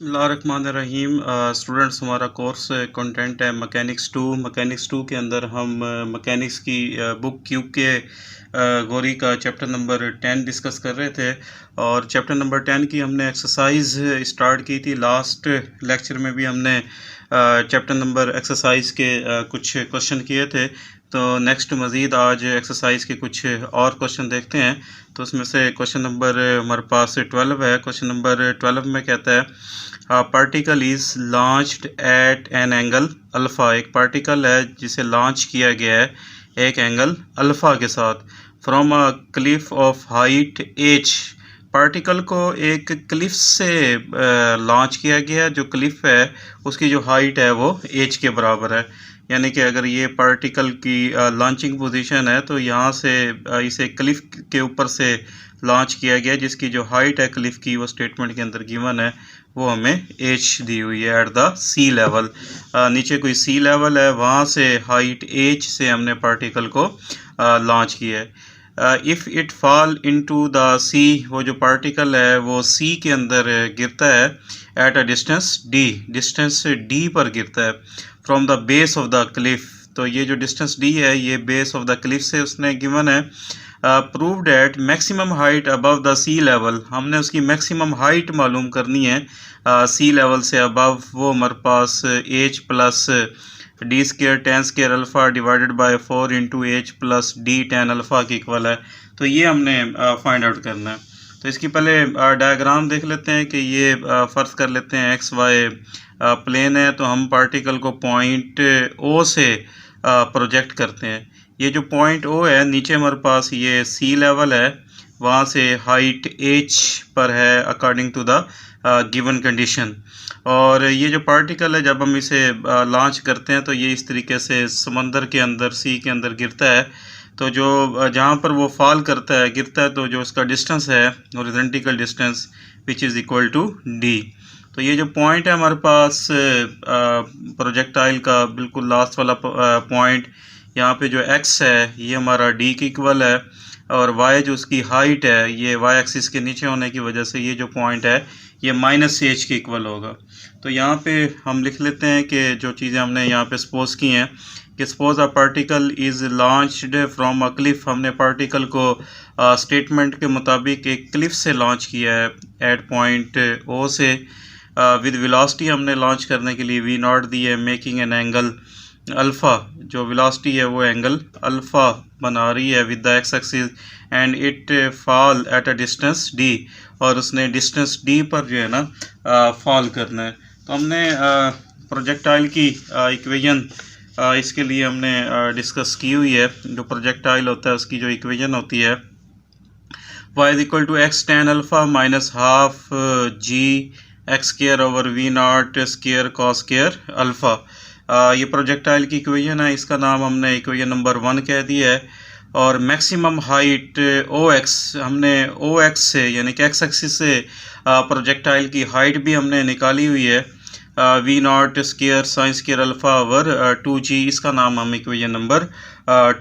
बिस्मिल्लाहिर्रहमानिर्रहीम। स्टूडेंट्स, हमारा course content है मैकेनिक्स 2 के अंदर हम मैकेनिक्स की बुक क्यूब के गोरी का चैप्टर नंबर 10 डिस्कस कर रहे थे और चैप्टर नंबर 10 की हमने एक्सरसाइज स्टार्ट की थी। लास्ट लेक्चर में भी हमने चैप्टर नंबर एक्सरसाइज के कुछ क्वेश्चन किए थे। तो नेक्स्ट मज़ीद आज एक्सरसाइज के कुछ और क्वेश्चन देखते हैं। तो उसमें से क्वेश्चन नंबर हमारे पास 12 है। क्वेश्चन नंबर 12 में कहता है particle is launched at an angle alpha. एक पार्टिकल है जिसे लॉन्च किया गया है एक एंगल अल्फ़ा के साथ from a cliff of height H. Particle को एक क्लिफ से लॉन्च किया गया। जो क्लिफ है उसकी जो हाइट है वो एच के बराबर है। यानी कि अगर ये पार्टिकल की लॉन्चिंग पोजीशन है तो यहाँ से इसे क्लिफ के ऊपर से लॉन्च किया गया, जिसकी जो हाइट है क्लिफ की वो स्टेटमेंट के अंदर गिवन है, वो हमें एच दी हुई है एट द सी लेवल। नीचे कोई सी लेवल है, वहाँ से हाइट एच से हमने पार्टिकल को लॉन्च किया है। If it fall into the sea, वो जो पार्टिकल है वो सी के अंदर गिरता है एट अ डिस्टेंस डी पर गिरता है from the base of the Cliff. तो ये जो डिस्टेंस डी है ये बेस ऑफ द क्लिफ से उसने गिवन है। Proved at maximum height above the sea level, हमने उसकी मैक्सिमम हाइट मालूम करनी है सी लेवल से अबव। वो हमारे पास h plus d square tan square alpha divided by 4 into h plus d tan alpha की इक्वल है। तो ये हमने फाइंड आउट करना है। तो इसकी पहले डायग्राम देख लेते हैं कि ये फ़र्ज़ कर लेते हैं एक्स वाई प्लेन है, तो हम पार्टिकल को पॉइंट ओ से प्रोजेक्ट करते हैं। ये जो पॉइंट ओ है, नीचे हमारे पास ये सी लेवल है, वहाँ से हाइट एच पर है according to the given condition. और ये जो पार्टिकल है जब हम इसे लॉन्च करते हैं तो ये इस तरीके से समंदर के अंदर सी के अंदर गिरता है। तो जो जहाँ पर वो फॉल करता है गिरता है, तो जो उसका डिस्टेंस है horizontal distance which is equal to d. तो ये जो पॉइंट है हमारे पास प्रोजेक्टाइल का बिल्कुल लास्ट वाला पॉइंट, यहाँ पे जो x है ये हमारा d की इक्वल है और y जो उसकी हाइट है ये y एक्सिस के नीचे होने की वजह से ये जो पॉइंट है ये माइनस एच के इक्वल होगा। तो यहाँ पे हम लिख लेते हैं कि जो चीज़ें हमने यहाँ पे सपोज की हैं कि suppose a particle is launched from a cliff. हमने पार्टिकल को स्टेटमेंट के मुताबिक एक क्लिफ से लॉन्च किया है एट पॉइंट ओ से। विद वेलोसिटी हमने लॉन्च करने के लिए वी नॉट दी है, मेकिंग एन एंगल अल्फ़ा। जो वेलोसिटी है वो एंगल अल्फ़ा बना रही है with the x axis and it fall at a distance D. और उसने डिस्टेंस डी पर जो है ना फॉल करना है। तो हमने प्रोजेक्टाइल की इक्वेशन इसके लिए हमने डिस्कस की हुई है। जो प्रोजेक्टाइल होता है उसकी जो इक्वेशन होती है y is equal to x tan alpha minus half g x square over v naught square cos square alpha. ये प्रोजेक्टाइल की इक्वेशन है, इसका नाम हमने इक्वेशन नंबर 1 कह दिया है। और मैक्सिमम हाइट ओ एक्स, हमने ओ एक्स से यानी कि एक्स एक्सिस से प्रोजेक्टाइल की हाइट भी हमने निकाली हुई है v naught square sine square alpha over 2g। इसका नाम हम इक्वेशन नंबर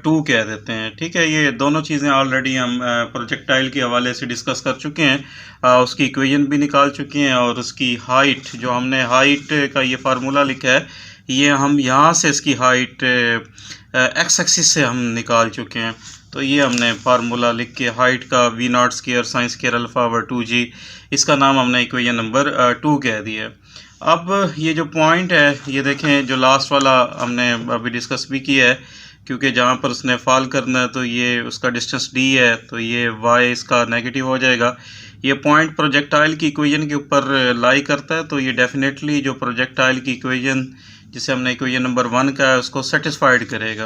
2 कह देते हैं। ठीक है, ये दोनों चीज़ें ऑलरेडी हम प्रोजेक्टाइल के हवाले से डिस्कस कर चुके हैं। उसकी इक्वेशन भी निकाल चुके हैं और उसकी हाइट, जो हमने हाइट का ये फार्मूला लिखा है, ये हम यहाँ से इसकी हाइट एक्स एक्सिस से हम निकाल चुके हैं। तो ये हमने फार्मूला लिख के हाइट का v naught square sine square alpha over 2g, इसका नाम हमने इक्वेशन नंबर 2 कह दिया। अब ये जो पॉइंट है ये देखें, जो लास्ट वाला हमने अभी डिस्कस भी किया है, क्योंकि जहाँ पर उसने फॉल करना है तो ये उसका डिस्टेंस d है, तो ये y इसका नेगेटिव हो जाएगा। ये पॉइंट प्रोजेक्टाइल की इक्वेशन के ऊपर लाई करता है, तो ये डेफिनेटली जो प्रोजेक्टाइल की इक्वेशन जिसे हमने इक्वेशन नंबर 1 का है उसको सेटिस्फाइड करेगा।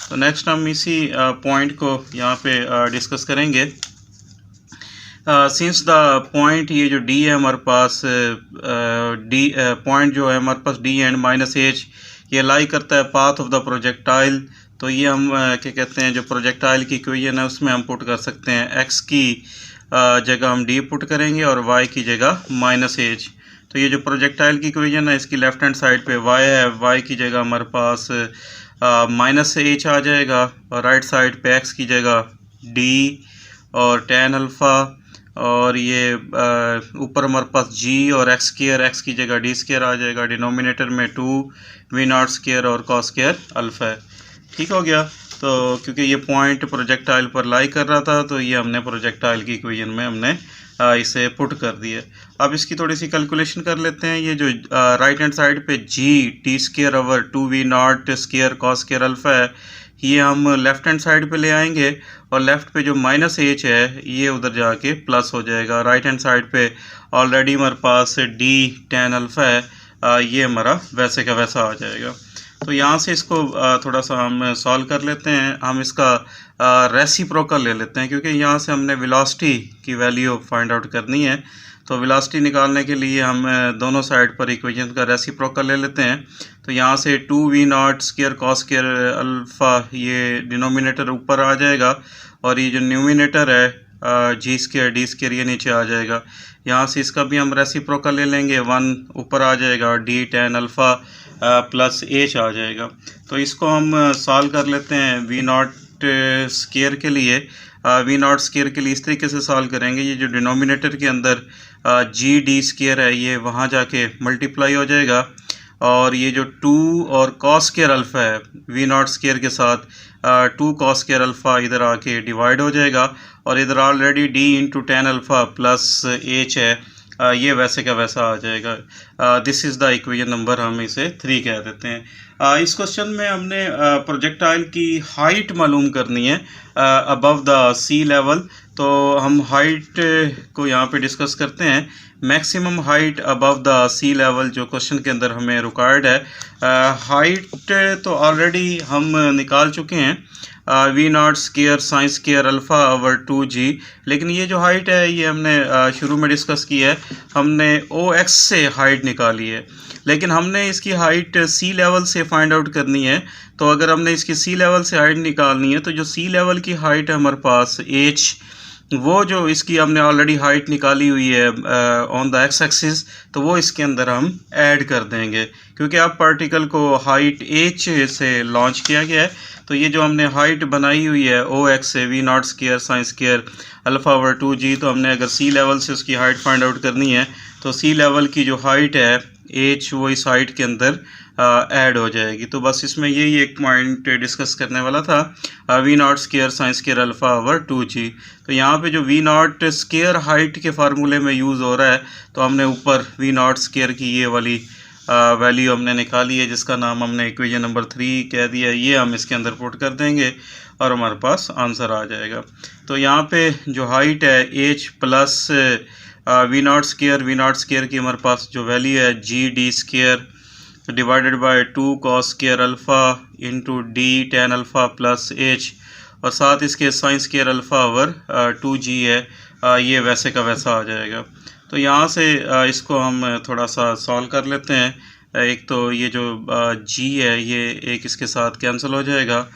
तो नेक्स्ट हम इसी पॉइंट को यहाँ पे डिस्कस करेंगे। सिंस द पॉइंट, ये जो d है हमारे पास, d पॉइंट जो है हमारे पास d एंड माइनस एच, ये लाई करता है पाथ ऑफ द प्रोजेक्टाइल। तो ये हम क्या कहते हैं, जो प्रोजेक्टाइल की इक्वेशन है उसमें हम पुट कर सकते हैं x की जगह हम d पुट करेंगे और y की जगह माइनस एच। तो ये जो प्रोजेक्टाइल की इक्वेशन है इसकी लेफ्ट हैंड साइड पे y है, y की जगह हमारे पास माइनस एच आ जाएगा और राइट साइड पे x की जगह d और टेन अल्फ़ा और ये ऊपर हमारे पास g और एक्स की जगह d स्केयर आ जाएगा। डिनोमिनेटर में 2v0 और cos स्केयर अल्फा है। ठीक हो गया। तो क्योंकि ये पॉइंट प्रोजेक्टाइल पर लाई कर रहा था तो ये हमने प्रोजेक्टाइल की इक्वेशन में हमने इसे पुट कर दिया। अब इसकी थोड़ी सी कैलकुलेशन कर लेते हैं। ये जो राइट हैंड साइड पे g t square over 2v0 square cos square alpha है, ये हम लेफ्ट हैंड साइड पे ले आएंगे और लेफ्ट पे जो माइनस एच है ये उधर जाके प्लस हो जाएगा। राइट हैंड साइड पे ऑलरेडी हमारे पास डी tan अल्फा है, ये हमारा वैसे का वैसा आ जाएगा। तो यहाँ से इसको थोड़ा सा हम सॉल्व कर लेते हैं। हम इसका रेसिप्रोकल ले लेते हैं क्योंकि यहाँ से हमने वेलोसिटी की वैल्यू फाइंड आउट करनी है। तो वेलोसिटी निकालने के लिए हम दोनों साइड पर इक्वेशन का रेसिप्रोकल ले लेते हैं। तो यहाँ से 2v0 square cos square alpha ये डिनोमिनेटर ऊपर आ जाएगा और ये जो न्यूमिनेटर है g स्केयर d स्केयर ये नीचे आ जाएगा। यहाँ से इसका भी हम रेसिप्रोकल ले लेंगे, 1 ऊपर आ जाएगा और d tan alpha plus h आ जाएगा। तो इसको हम सॉल्व कर लेते हैं v0 स्केयर के लिए। v0 स्केयर के लिए इस तरीके से सॉल्व करेंगे, ये जो डिनोमिनेटर के अंदर जी डी स्केयर है ये वहाँ जाके मल्टीप्लाई हो जाएगा और ये जो 2 और cos स्केयर अल्फ़ा है v0 स्केयर के साथ 2 cos स्केयर अल्फ़ा इधर आके डिवाइड हो जाएगा और इधर already d into tan alpha plus h है, ये वैसे का वैसा आ जाएगा। This is the equation number, हम इसे 3 कह देते हैं। इस क्वेश्चन में हमने प्रोजेक्टाइल की हाइट मालूम करनी है अबव द सी लेवल। तो हम हाइट को यहाँ पे डिस्कस करते हैं। Maximum height above the sea level जो क्वेश्चन के अंदर हमें रिक्वायर्ड है। हाइट तो ऑलरेडी हम निकाल चुके हैं, v0 square sine square alpha over 2g, लेकिन ये जो हाइट है ये हमने शुरू में डिस्कस की है। हमने OX से हाइट निकाली है, लेकिन हमने इसकी हाइट सी लेवल से फाइंड आउट करनी है। तो अगर हमने इसकी सी लेवल से हाइट निकालनी है तो जो सी लेवल की हाइट है हमारे पास h, वो जो इसकी हमने ऑलरेडी हाइट निकाली हुई है ऑन द एक्स एक्सिस, तो वो इसके अंदर हम ऐड कर देंगे क्योंकि अब पार्टिकल को हाइट h से लॉन्च किया गया है। तो ये जो हमने हाइट बनाई हुई है OX से v0 square sine square alpha over 2g, तो हमने अगर सी लेवल से उसकी हाइट फाइंड आउट करनी है तो सी लेवल की जो हाइट है h वो इस हाइट के अंदर ऐड हो जाएगी। तो बस इसमें यही एक पॉइंट डिस्कस करने वाला था, v0 square sine square alpha over 2g। तो यहाँ पे जो v0 स्केयर हाइट के फार्मूले में यूज़ हो रहा है, तो हमने ऊपर v0 स्केयर की ये वाली वैल्यू हमने निकाली है जिसका नाम हमने इक्वेशन नंबर 3 कह दिया। ये हम इसके अंदर पुट कर देंगे और हमारे पास आंसर आ जाएगा। तो यहाँ पे जो हाइट है h प्लस v0 स्केयर की हमारे पास जो वैल्यू है G D square divided by 2 cos square alpha into D tan alpha plus h और साथ इसके sign square alpha over 2g है, ये वैसे का वैसा आ जाएगा। तो यहाँ से इसको हम थोड़ा सा सॉल्व कर लेते हैं। एक तो ये जो g है ये एक इसके साथ कैंसिल हो जाएगा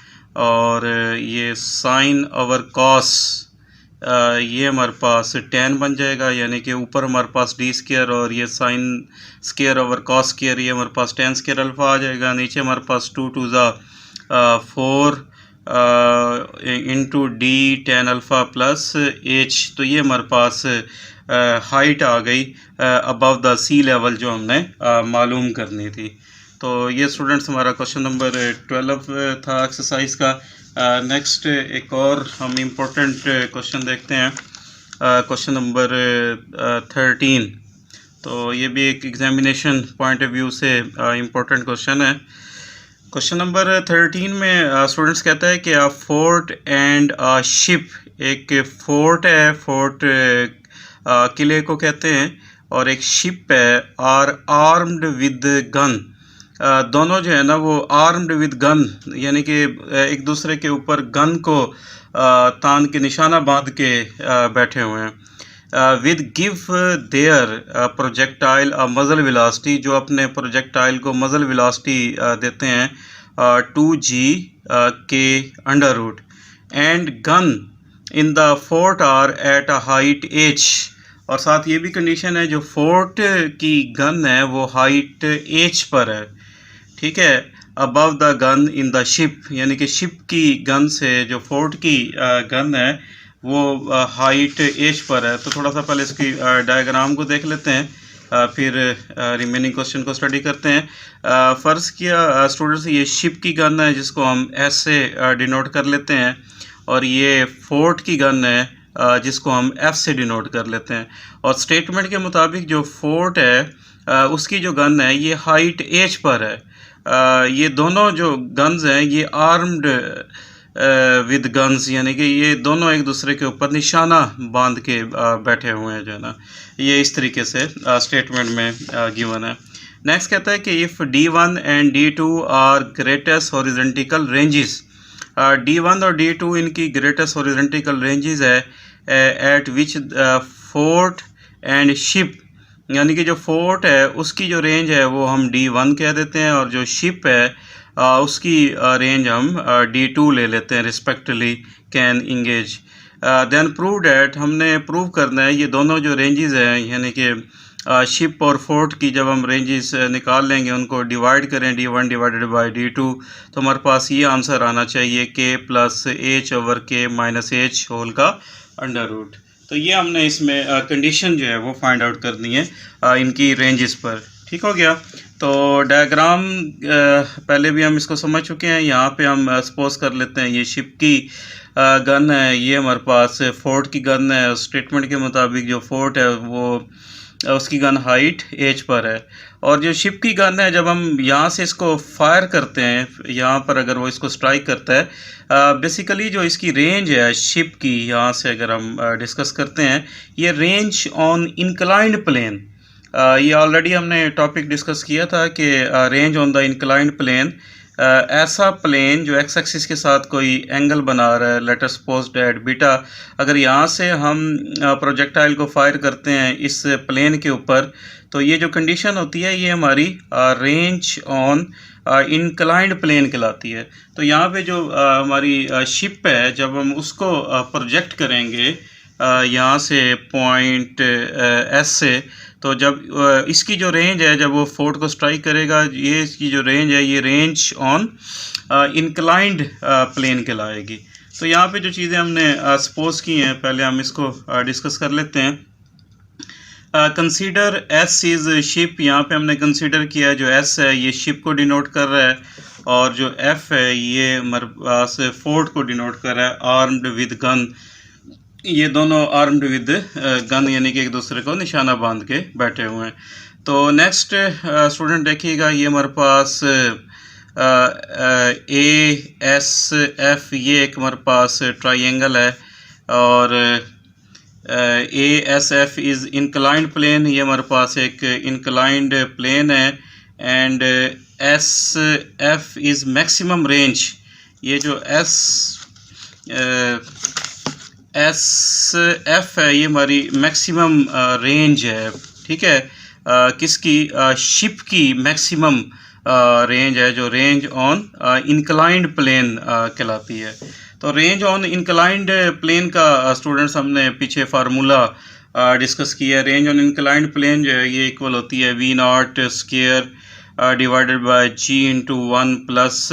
और ये साइन ओवर कॉस ये हमारे पास tan बन जाएगा, यानी कि ऊपर हमारे पास डी स्केयर और ये sine square over cos square ये हमारे पास tan स्केयर अल्फ़ा आ जाएगा। नीचे हमारे पास 2 2 4 into D tan alpha plus h। तो ये हमारे पास हाइट आ गई अबव द सी लेवल जो हमने मालूम करनी थी। तो ये स्टूडेंट्स हमारा क्वेश्चन नंबर 12 था एक्सरसाइज का। नेक्स्ट एक और हम इम्पोर्टेंट क्वेश्चन देखते हैं, क्वेश्चन नंबर 13। तो ये भी एक एग्जामिनेशन पॉइंट ऑफ व्यू से इम्पोर्टेंट क्वेश्चन है। क्वेश्चन नंबर 13 में स्टूडेंट्स कहता है कि अ फोर्ट एंड अ शिप, एक फोर्ट है, फोर्ट किले को कहते हैं, और एक शिप है आर आर्म्ड विद गन। दोनों जो है ना वो आर्म्ड विद गन, यानी कि एक दूसरे के ऊपर गन को तान के निशाना बांध के बैठे हुए हैं। विद गिव देयर प्रोजेक्टाइल मजल वेलोसिटी, जो अपने प्रोजेक्टाइल को मजल वेलोसिटी देते हैं 2g के under root, and gun in the fort are at a height h। और साथ ये भी कंडीशन है जो फोर्ट की गन है वो हाइट h पर है, ठीक है, above the gun in the ship, यानी कि शिप की गन से जो फोर्ट की गन है वो हाइट एज पर है। तो थोड़ा सा पहले इसकी डायग्राम को देख लेते हैं, फिर रिमेनिंग क्वेश्चन को स्टडी करते हैं। फ़र्ज़ किया स्टूडेंट्स, ये शिप की गन है जिसको हम एस से डिनोट कर लेते हैं, और ये फोर्ट की गन है जिसको हम एफ से डिनोट कर लेते हैं। और स्टेटमेंट के मुताबिक जो फोर्ट है उसकी जो गन है ये हाइट एज पर है। ये दोनों जो गन्स हैं ये आर्म्ड विद गन्स, यानी कि ये दोनों एक दूसरे के ऊपर निशाना बांध के बैठे हुए हैं, जो है ना, ये इस तरीके से स्टेटमेंट में गिवन है। नेक्स्ट कहता है कि if D1 and D2 are greatest horizontal ranges, D1 और D2 इनकी ग्रेटेस्ट हॉरिजॉन्टल रेंजेस है at which fort and ship, यानी कि जो फोर्ट है उसकी जो रेंज है वो हम D1 कह देते हैं, और जो शिप है उसकी रेंज हम D2 ले लेते हैं respectively can engage. Then prove that, हमने प्रूव करना है ये दोनों जो रेंजेस हैं, यानी कि शिप और फोर्ट की जब हम रेंजेस निकाल लेंगे, उनको डिवाइड करें D1 डिवाइडेड बाई D2, तो हमारे पास ये आंसर आना चाहिए K plus H over K minus H whole का अंडर रूट। तो ये हमने इसमें कंडीशन जो है वो फाइंड आउट करनी है इनकी रेंजेस पर। ठीक हो गया। तो डायग्राम पहले भी हम इसको समझ चुके हैं। यहाँ पे हम सपोज कर लेते हैं ये शिप की गन है, ये हमारे पास फोर्ट की गन है। स्टेटमेंट के मुताबिक जो फोर्ट है वो उसकी गन हाइट एज पर है, और जो शिप की गन है जब हम यहाँ से इसको फायर करते हैं, यहाँ पर अगर वो इसको स्ट्राइक करता है, बेसिकली जो इसकी रेंज है शिप की, यहाँ से अगर हम डिस्कस करते हैं, ये रेंज ऑन इंक्लाइंड प्लेन, ये ऑलरेडी हमने टॉपिक डिस्कस किया था कि range on the inclined plane, ऐसा प्लेन जो एक्स एक्सिस के साथ कोई एंगल बना रहा है, let us suppose that beta, अगर यहाँ से हम प्रोजेक्टाइल को फायर करते हैं इस प्लेन के ऊपर, तो ये जो कंडीशन होती है ये हमारी रेंज ऑन इंक्लाइंड प्लेन कहलाती है। तो यहाँ पे जो हमारी शिप है, जब हम उसको प्रोजेक्ट करेंगे यहाँ से पॉइंट एस से, तो जब इसकी जो रेंज है जब वो फोर्ट को स्ट्राइक करेगा, ये इसकी जो रेंज है ये रेंज ऑन इंक्लाइंड प्लेन कहलाएगी। तो यहाँ पे जो चीज़ें हमने सपोज की हैं, पहले हम इसको डिस्कस कर लेते हैं। कंसीडर एस इज़ शिप, यहाँ पे हमने कंसीडर किया है जो एस है ये शिप को डिनोट कर रहा है, और जो एफ है ये हमारे पास फोर्ट को डिनोट कर रहा है। आर्म्ड विद गन, ये दोनों आर्म्ड विद गन, यानी कि एक दूसरे को निशाना बांध के बैठे हुए हैं। तो नेक्स्ट स्टूडेंट देखिएगा, ये हमारे पास ए एस एफ, ये एक हमारे पास ट्राइंगल है, और A S F is inclined plane, ये हमारे पास एक इंक्लाइंड प्लेन है, and S F is maximum range, ये जो एस एफ है ये हमारी मैक्सिमम रेंज है। ठीक है, किसकी? शिप की मैक्सिमम रेंज है, जो रेंज ऑन इंक्लाइंड प्लेन कहलाती है। तो रेंज ऑन इंक्लाइंड प्लेन का स्टूडेंट्स हमने पीछे फार्मूला डिस्कस किया है। रेंज ऑन इंक्लाइंड प्लेन जो है ये इक्वल होती है V0 square divided by G into 1 plus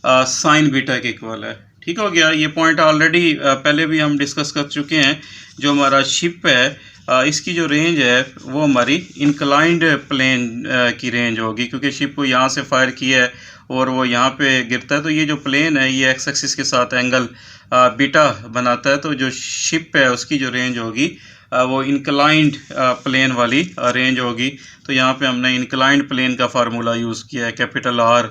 sign beta के इक्वल है। ठीक हो गया। ये पॉइंट ऑलरेडी पहले भी हम डिस्कस कर चुके हैं। जो हमारा शिप है इसकी जो रेंज है वो हमारी इंक्लाइंड प्लेन की रेंज होगी, क्योंकि शिप को यहाँ से फायर किया है और वो यहाँ पे गिरता है। तो ये जो प्लेन है ये एक्स एक्सिस के साथ एंगल बीटा बनाता है। तो जो शिप है उसकी जो रेंज होगी वो इंक्लाइंड प्लेन वाली रेंज होगी। तो यहाँ पे हमने इंक्लाइंड प्लेन का फार्मूला यूज़ किया है। कैपिटल R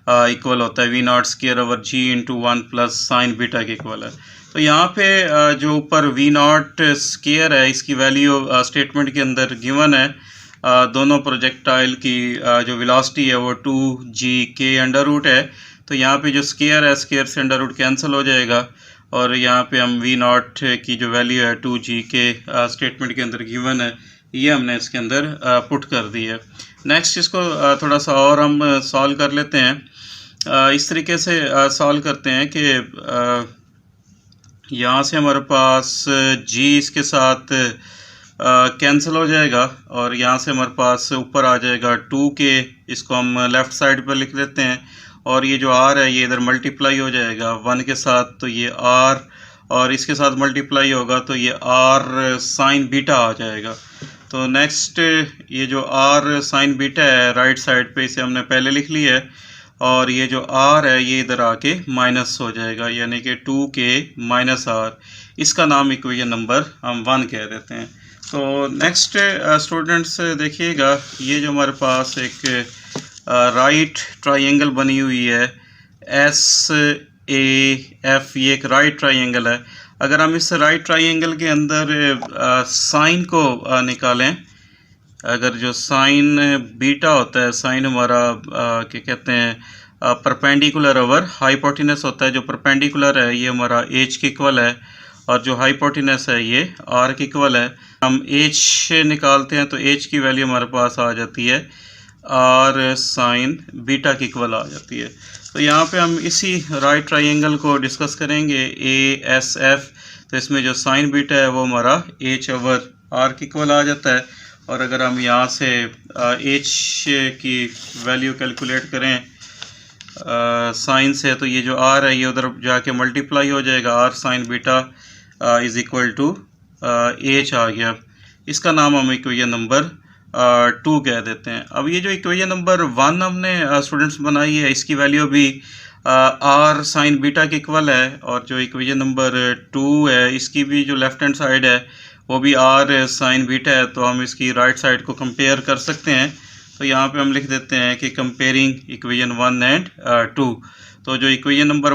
इक्वल होता है V0 square over G into 1 plus sign beta के इक्वल है। तो यहाँ पे जो ऊपर V0 स्क्वायर है इसकी वैल्यू स्टेटमेंट के अंदर गिवन है। दोनों प्रोजेक्टाइल की जो वेलोसिटी है वो 2gk अंडर रूट है। तो यहाँ पे जो स्क्वायर है, स्क्वायर से अंडर रूट कैंसिल हो जाएगा, और यहाँ पे हम V0 की जो वैल्यू है 2gk स्टेटमेंट के अंदर गिवन है, ये हमने इसके अंदर पुट कर दी है। नेक्स्ट इसको थोड़ा सा और हम सॉल्व कर लेते हैं। इस तरीके से सॉल्व करते हैं कि यहाँ से हमारे पास g इसके साथ कैंसिल हो जाएगा, और यहाँ से हमारे पास ऊपर आ जाएगा 2k, इसको हम लेफ़्ट साइड पर लिख लेते हैं। और ये जो r है ये इधर मल्टीप्लाई हो जाएगा 1 के साथ, तो ये r और इसके साथ मल्टीप्लाई होगा तो ये आर साइन बीटा आ जाएगा। तो नेक्स्ट ये जो आर साइन बीटा है राइट साइड पे, इसे हमने पहले लिख लिया है, और ये जो आर है ये इधर आके माइनस हो जाएगा, यानी कि 2k माइनस आर। इसका नाम इक्वेशन नंबर हम 1 कह देते हैं। तो नेक्स्ट स्टूडेंट्स देखिएगा, ये जो हमारे पास एक राइट ट्रायंगल बनी हुई है SAF, ये एक राइट ट्रायंगल है। अगर हम इस राइट ट्रायंगल के अंदर साइन को निकालें, अगर जो साइन बीटा होता है, साइन हमारा क्या कहते हैं परपेंडिकुलर ओवर हाइपोटेनस होता है। जो परपेंडिकुलर है ये हमारा एच के इक्वल है, और जो हाइपोटेनस है ये आर के इक्वल है। हम एच निकालते हैं तो एच की वैल्यू हमारे पास आ जाती है आर साइन बीटा की इक्वल आ जाती है। तो यहाँ पे हम इसी राइट ट्रायंगल को डिस्कस करेंगे ASF। तो इसमें जो साइन बीटा है वो हमारा एच ओवर आर की इक्वल आ जाता है, और अगर हम यहाँ से एच की वैल्यू कैलकुलेट करें साइन से, तो ये जो आर है ये उधर जाके मल्टीप्लाई हो जाएगा, r sine beta is equal to h आ गया। इसका नाम हम इक्वेशन नंबर 2 कह देते हैं। अब ये जो इक्वेशन नंबर 1 हमने स्टूडेंट्स बनाई है, इसकी वैल्यू भी आर साइन बीटा के इक्वल है, और जो इक्वेशन नंबर 2 है इसकी भी जो लेफ्ट हैंड साइड है वो भी आर साइन बीटा है। तो हम इसकी राइट साइड को कंपेयर कर सकते हैं। तो यहाँ पे हम लिख देते हैं कि कंपेयरिंग इक्वेशन 1 एंड 2। तो जो इक्वेशन नंबर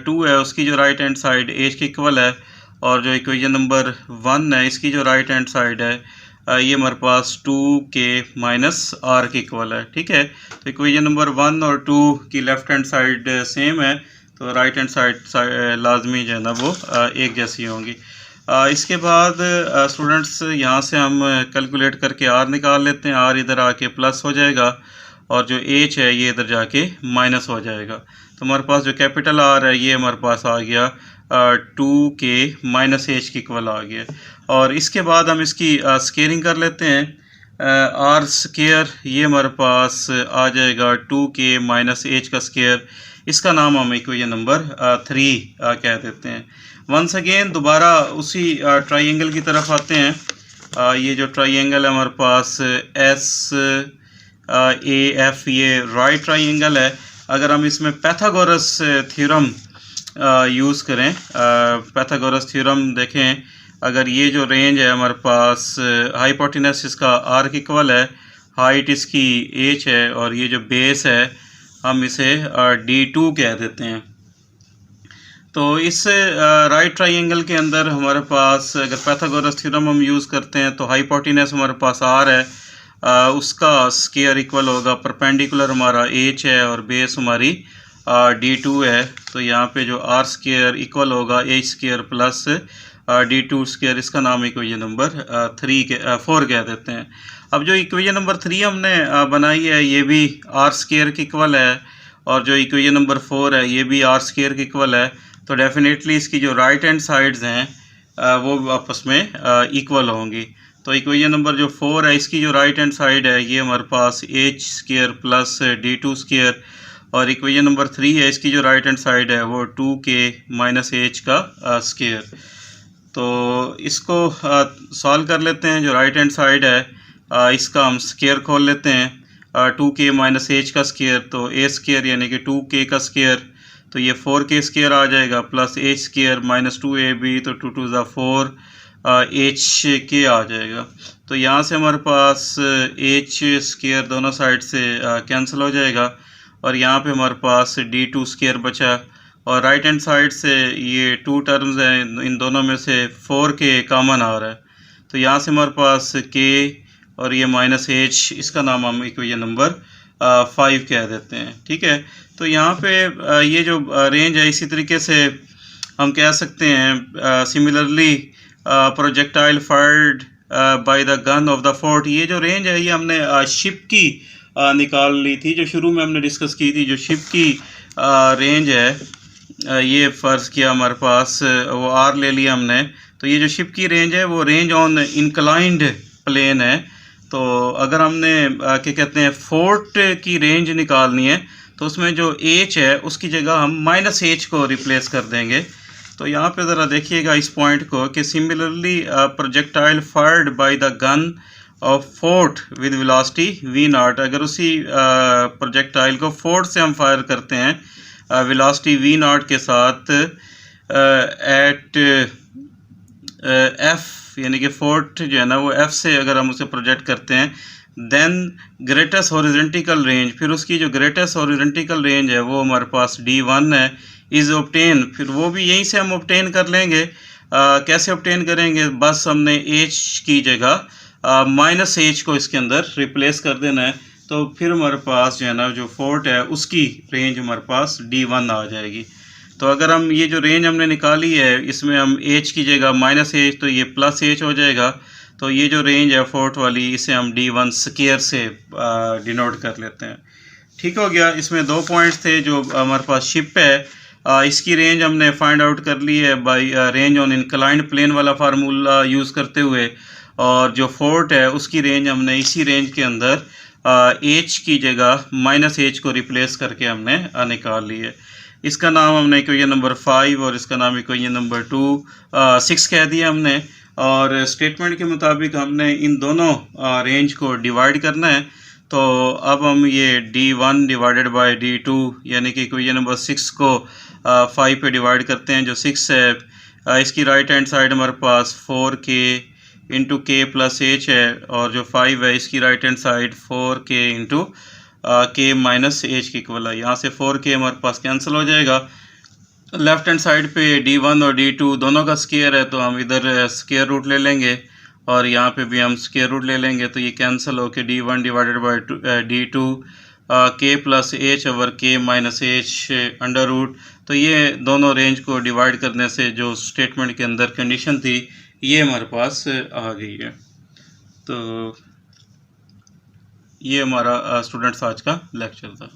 2 है उसकी जो राइट हैंड साइड एच के इक्वल है, और जो इक्वेशन नंबर 1 है इसकी जो राइट हैंड साइड है ये हमारे पास 2k माइनस आर के इक्वल है। ठीक है, तो इक्वेशन नंबर 1 और 2 की लेफ्ट हैंड साइड सेम है, तो राइट हैंड साइड लाजमी जो है ना वो एक जैसी होंगी। इसके बाद स्टूडेंट्स यहाँ से हम कैलकुलेट करके आर निकाल लेते हैं। आर इधर आके प्लस हो जाएगा, और जो एच है ये इधर जाके माइनस हो जाएगा। तो हमारे पास जो कैपिटल आर है ये हमारे पास आ गया 2k माइनस एच की इक्वल आ गया। और इसके बाद हम इसकी स्केयरिंग कर लेते हैं। आर स्केयर ये हमारे पास आ जाएगा 2k माइनस एच का स्केयर। इसका नाम हम इक्वेशन नंबर 3 कह देते हैं। वंस अगेन दोबारा उसी ट्रायंगल की तरफ आते हैं। ये जो ट्रायंगल है हमारे पास SAF, ये राइट ट्रायंगल है। अगर हम इसमें पैथागोरस थ्योरम यूज़ करें, पैथागोरस थ्योरम देखें, अगर ये जो रेंज है हमारे पास हाइपोटेनस इसका आर के इक्वल है, हाइट इसकी एच है, और ये जो बेस है हम इसे D2 कह देते हैं। तो इस राइट ट्रायंगल के अंदर हमारे पास अगर पैथागोरस थ्योरम हम यूज़ करते हैं तो हाइपोटेनस हमारे पास आर है, उसका स्केयर इक्वल होगा परपेंडिकुलर हमारा एच है, और बेस हमारी D2 है। तो यहाँ पे जो आर स्केयर इक्वल होगा H square plus D2 square. इसका नाम इक्वेशन नंबर 4 कह देते हैं। अब जो इक्वेशन नंबर 3 हमने बनाई है ये भी आर स्केयर के इक्वल है, और जो इक्वेशन नंबर 4 है ये भी आर स्केयर के इक्वल है। तो डेफिनेटली इसकी जो राइट हैंड साइड्स हैं वो आपस में इक्वल होंगी। तो इक्वेशन नंबर जो 4 है इसकी जो राइट हैंड साइड है ये हमारे पास h square plus D2 square, और इक्वेशन नंबर 3 है इसकी जो राइट हैंड साइड है वो 2k माइनस एच का स्केयर। तो इसको सॉल्व कर लेते हैं। जो राइट हैंड साइड है इसका हम स्केयर खोल लेते हैं 2k माइनस एच का स्केयर, तो ए स्केयर यानी कि 2k का स्केयर, तो ये 4k स्केयर आ जाएगा, plus H square minus 2ab, तो 2 2 ज़ा 4 HK आ जाएगा। तो यहाँ से हमारे पास एच स्केयर दोनों साइड से कैंसिल हो जाएगा, और यहाँ पे हमारे पास D2 स्केयर बचा, और राइट हैंड साइड से ये 2 टर्म्स हैं, इन दोनों में से 4k कॉमन आ रहा है। तो यहाँ से हमारे पास k और ये माइनस एच, इसका नाम हम इक्वेशन नंबर 5 कह देते हैं। ठीक है, तो यहाँ पे ये जो रेंज है इसी तरीके से हम कह सकते हैं similarly projectile fired by the gun of the fort. ये जो रेंज है ये हमने शिप की निकाल ली थी, जो शुरू में हमने डिस्कस की थी। जो शिप की रेंज है ये फ़र्ज़ किया हमारे पास वो आर ले लिया हमने। तो ये जो शिप की रेंज है वो रेंज ऑन इंक्लाइंड प्लेन है। तो अगर हमने क्या कहते हैं फोर्ट की रेंज निकालनी है तो उसमें जो एच है उसकी जगह हम माइनस एच को रिप्लेस कर देंगे। तो यहाँ पे ज़रा देखिएगा इस पॉइंट को कि similarly projectile fired by the gun of fort with velocity v not, अगर उसी प्रोजेक्टाइल को फोर्ट से हम फायर करते हैं वेलोसिटी v नॉट के साथ एट f, यानी कि फोर्ट जो है ना वो f से अगर हम उसे प्रोजेक्ट करते हैं, देन ग्रेटेस्ट हॉरिजॉन्टल रेंज, फिर उसकी जो ग्रेटेस्ट हॉरिजॉन्टल रेंज है वो हमारे पास d1 है, इज़ ऑब्टेन, फिर वो भी यहीं से हम ऑब्टेन कर लेंगे। कैसे ऑब्टेन करेंगे, बस हमने h की जगह माइनस h को इसके अंदर रिप्लेस कर देना है, तो फिर हमारे पास जो है ना जो फोर्ट है उसकी रेंज हमारे पास d1 आ जाएगी। तो अगर हम ये जो रेंज हमने निकाली है इसमें हम h की जगह माइनस h, तो ये प्लस h हो जाएगा, तो ये जो रेंज है फोर्ट वाली इसे हम d1 स्क्वायर से डिनोट कर लेते हैं। ठीक हो गया। इसमें दो पॉइंट्स थे जो हमारे पास शिप है, इसकी रेंज हमने फाइंड आउट कर ली है by range on inclined plane वाला फार्मूला यूज़ करते हुए, और जो फोर्ट है उसकी रेंज हमने इसी रेंज के अंदर h की जगह माइनस h को रिप्लेस करके हमने निकाल ली है। इसका नाम हमने इक्वेशन नंबर 5 और इसका नाम इक्वेशन नंबर 6 कह दिया हमने, और स्टेटमेंट के मुताबिक हमने इन दोनों रेंज को डिवाइड करना है। तो अब हम ये d1 डिवाइडेड बाय d2 यानी कि इक्वेशन नंबर 6 को 5 पे डिवाइड करते हैं। जो 6 है इसकी राइट हैंड साइड हमारे पास 4k इंटू के प्लस h है, और जो 5 है इसकी right hand side 4k into के माइनस h की इक्वल है। यहाँ से 4k हमारे पास कैंसिल हो जाएगा। लेफ्ट हैंड साइड पे d1 और d2 दोनों का स्क्वायर है, तो हम इधर स्क्वायर रूट ले लेंगे और यहाँ पे भी हम स्क्वायर रूट ले लेंगे, तो ये कैंसिल हो के d1 divided by d2 k plus h over k minus h under root. तो ये दोनों रेंज को डिवाइड करने से जो स्टेटमेंट के अंदर कंडीशन थी ये हमारे पास आ गई है। तो ये हमारा स्टूडेंट्स आज का लेक्चर था।